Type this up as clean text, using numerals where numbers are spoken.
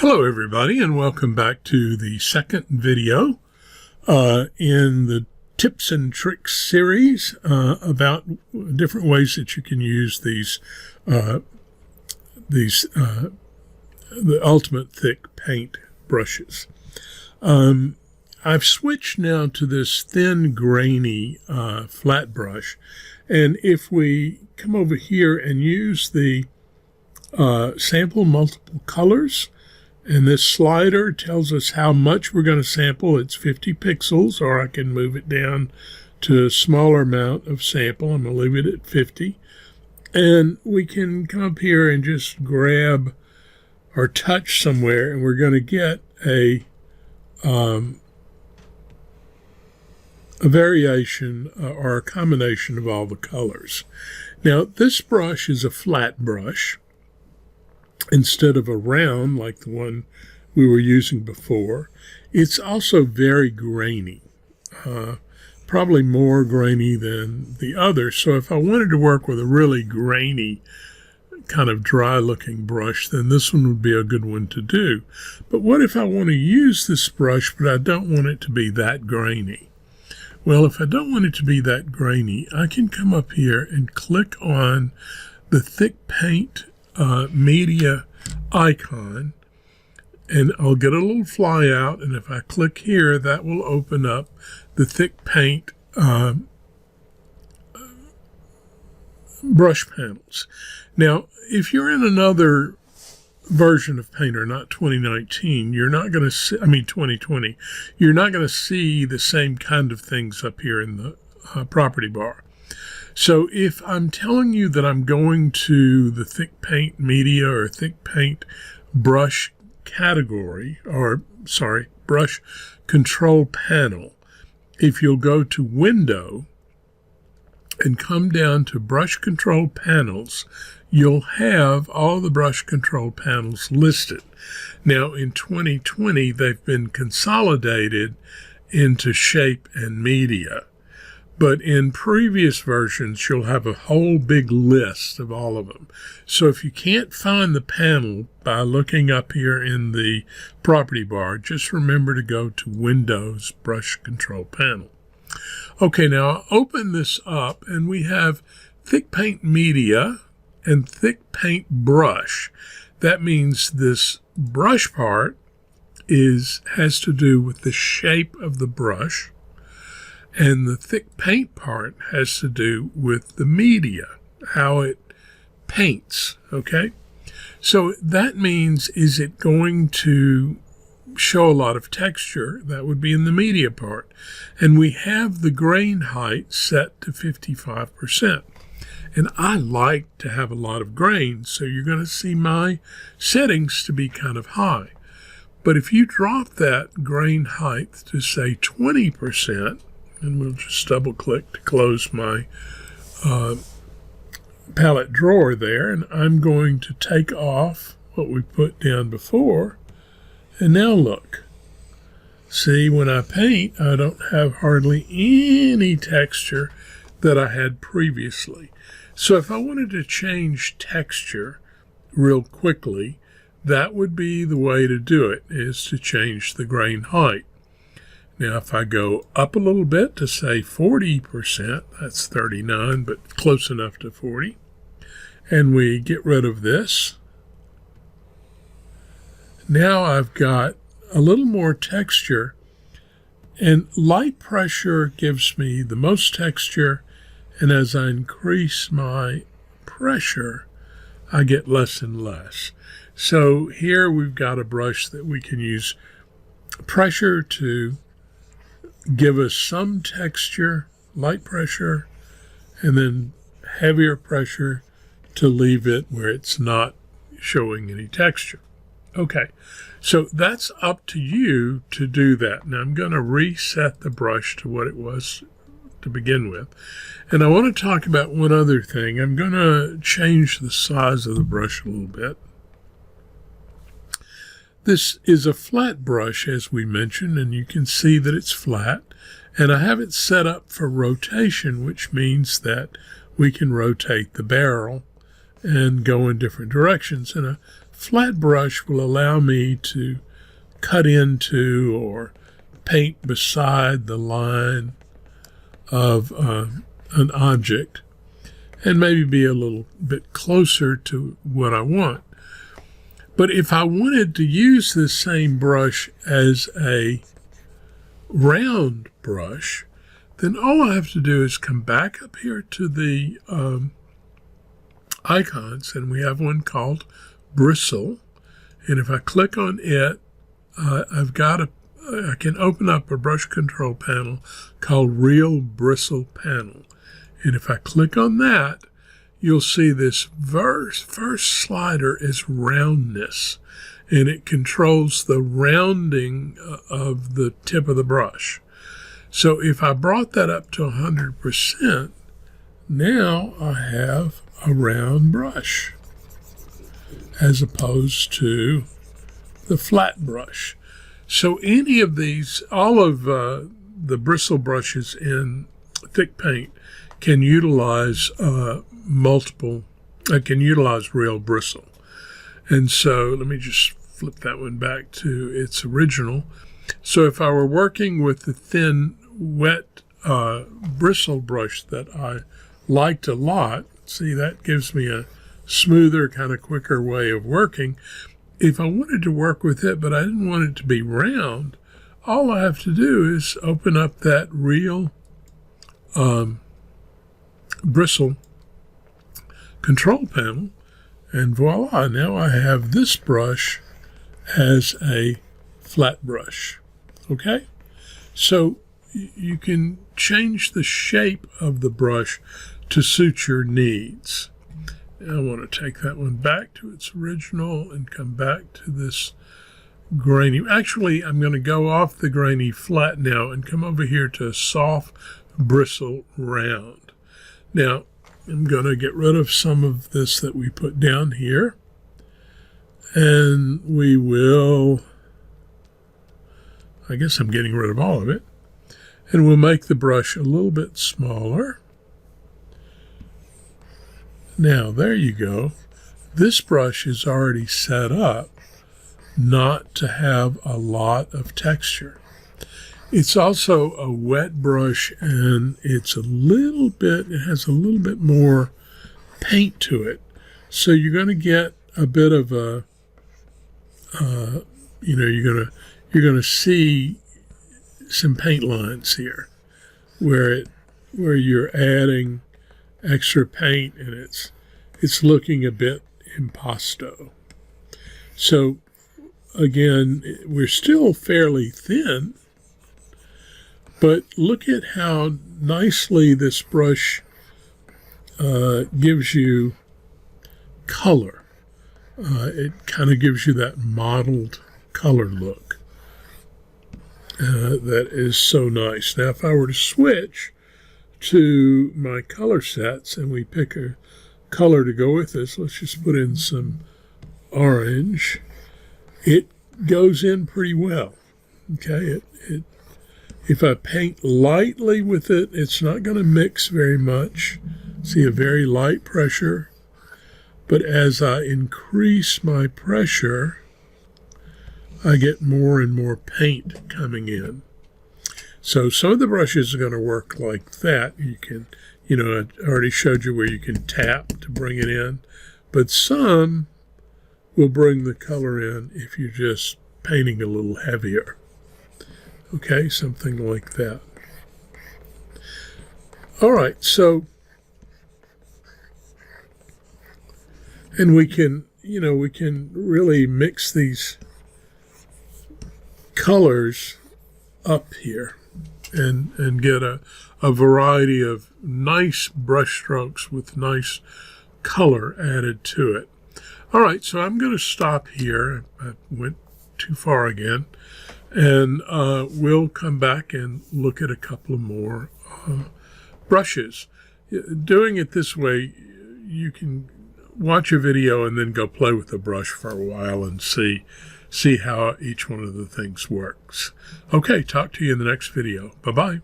Hello everybody, and welcome back to the second video in the tips and tricks series about different ways that you can use the ultimate thick paint brushes. I've switched now to this thin grainy flat brush, and if we come over here and use the sample multiple colors, and this slider tells us how much we're going to sample. It's 50 pixels, or I can move it down to a smaller amount of sample. I'm going to leave it at 50. And we can come up here and just grab or touch somewhere, and we're going to get a variation or a combination of all the colors. Now, this brush is a flat brush instead of a round like the one we were using before. It's also very grainy, probably more grainy than the other. So if I wanted to work with a really grainy kind of dry looking brush, then this one would be a good one to do. But what if I want to use this brush but I don't want it to be that grainy? Well, if I don't want it to be that grainy, I can come up here and click on the thick paint media icon, and I'll get a little fly out, and if I click here, that will open up the thick paint brush panels. Now, if you're in another version of Painter, not 2019, you're not going to see, 2020, you're not going to see the same kind of things up here in the property bar. So if I'm telling you that I'm going to the thick paint media or thick paint brush category, brush control panel, if you'll go to Window and come down to brush control panels, you'll have all the brush control panels listed. Now in 2020, they've been consolidated into shape and media. But in previous versions, you'll have a whole big list of all of them. So if you can't find the panel by looking up here in the property bar, just remember to go to Windows Brush Control Panel. Okay, now I'll open this up, and we have thick paint media and thick paint brush. That means this brush part has to do with the shape of the brush, and the thick paint part has to do with the media, how it paints, okay? So that means, is it going to show a lot of texture? That would be in the media part. And we have the grain height set to 55%. And I like to have a lot of grain, so you're going to see my settings to be kind of high. But if you drop that grain height to, say, 20%, and we'll just double click to close my palette drawer there, and I'm going to take off what we put down before, and now look. See, when I paint, I don't have hardly any texture that I had previously. So if I wanted to change texture real quickly, that would be the way to do it, is to change the grain height. Now, if I go up a little bit to, say, 40%, that's 39, but close enough to 40, and we get rid of this, now I've got a little more texture, and light pressure gives me the most texture, and as I increase my pressure, I get less and less. So here we've got a brush that we can use pressure to give us some texture, light pressure, and then heavier pressure to leave it where it's not showing any texture. Okay, so that's up to you to do that. Now I'm going to reset the brush to what it was to begin with. And I want to talk about one other thing. I'm going to change the size of the brush a little bit. This is a flat brush, as we mentioned, and you can see that it's flat. And I have it set up for rotation, which means that we can rotate the barrel and go in different directions. And a Flat brush will allow me to cut into or paint beside the line of an object and maybe be a little bit closer to what I want. But if I wanted to use this same brush as a round brush, then all I have to do is come back up here to the icons, and we have one called Bristle. And if I click on it, I can open up a brush control panel called Real Bristle Panel. And if I click on that, you'll see this first slider is roundness, and it controls the rounding of the tip of the brush. So if I brought that up to 100%, now I have a round brush as opposed to the flat brush. So any of these, all of the bristle brushes in thick paint can utilize real bristle. And so let me just flip that one back to its original. So if I were working with the thin, wet bristle brush that I liked a lot, see, that gives me a smoother, kind of quicker way of working. If I wanted to work with it, but I didn't want it to be round, all I have to do is open up that Real Bristle control panel, and voila, now I have this brush as a flat brush. Okay? So you can change the shape of the brush to suit your needs. Now I want to take that one back to its original and come back to this grainy. Actually, I'm going to go off the grainy flat now and come over here to soft bristle round. Now, I'm going to get rid of some of this that we put down here, and we will, I guess I'm getting rid of all of it, and we'll make the brush a little bit smaller. Now, there you go. This brush is already set up not to have a lot of texture. It's also a wet brush, and it has a little bit more paint to it. So you're going to get a bit of a, you're going to see some paint lines here where you're adding extra paint, and it's looking a bit impasto. So again, we're still fairly thin, but look at how nicely this brush gives you color. It kind of gives you that mottled color look that is so nice. Now, if I were to switch to my color sets and we pick a color to go with this, let's just put in some orange. It goes in pretty well. Okay, if I paint lightly with it, it's not going to mix very much. See, a very light pressure. But as I increase my pressure, I get more and more paint coming in. So some of the brushes are going to work like that. You can, I already showed you where you can tap to bring it in. But some will bring the color in if you're just painting a little heavier. Okay, something like that. All right, so, and we can really mix these colors up here and get a variety of nice brush strokes with nice color added to it. All right, so I'm going to stop here. I went too far again. And we'll come back and look at a couple of more brushes. Doing it this way, you can watch a video and then go play with the brush for a while and see how each one of the things works. Okay, talk to you in the next video. Bye-bye.